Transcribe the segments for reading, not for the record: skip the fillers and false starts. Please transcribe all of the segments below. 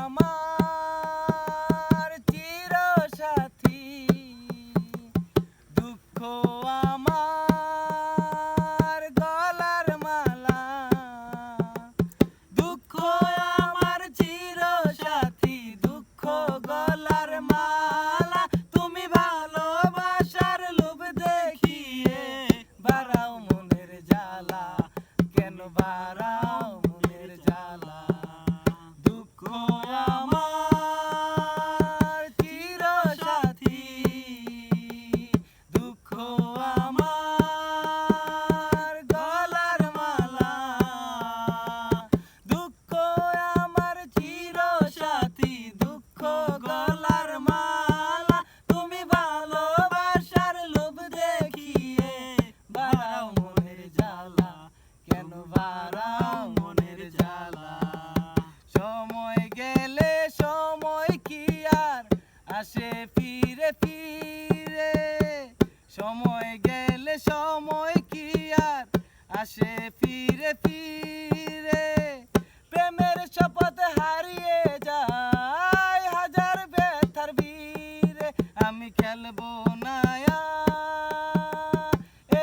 আমার চিরসাথী, দুঃখ আমার গলার মালা, দুঃখ আমার চিরসাথী, দুঃখ গলার মালা। তুমি ভালোবাসার লোভ দেখিয়ে বাড়াও মনের জ্বালা, কেন বাড়াও মনের জ্বালা। দুঃখ আমার চিরসাথী, দুঃখ আমার গলার মালা, দুঃখ আমার চিরসাথী, দুঃখ গলার মালা। তুমি ভালোবাসার লোভ দেখিয়ে বাড়াও মনের জ্বালা, কেন বাড়াও মনের জ্বালা। সময় গেলে সময় কি আর আসে ফিরে ফিরে, সময় গেলে সময় কি আর আসে ফিরে ফিরে। প্রেমের শপথ হারিয়ে যায় হাজার ব্যথার ভিড়ে। আমি খেলবো না আর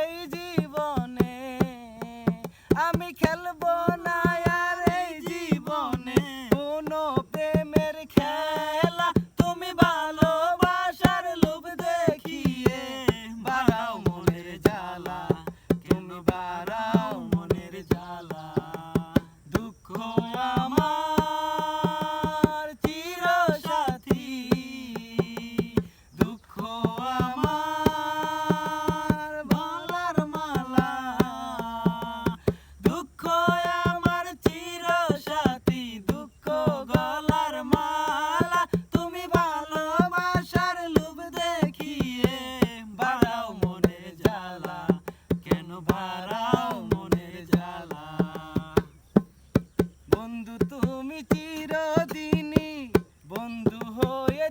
এই জীবনে, আমি খেলবো না আর এই জীবনে কোনো প্রেমের খেলা। তুমি ভালোবাসার লোভ দেখিয়ে বাড়াও মনের জ্বালা, তুমি বাড়াও মনের জ্বালা। দুঃখ আমার চিরসাথী, দুঃখ আমার গলার মালা, দুঃখ আমার চিরসাথী, দুঃখ গলার মালা। তুমি ভালোবাসার লোভ দেখিয়ে বাড়াও মনের জ্বালা, কেন বাড়াও মনের জ্বালা। বন্ধু তুমি চিরদিনই বন্ধু হয়ে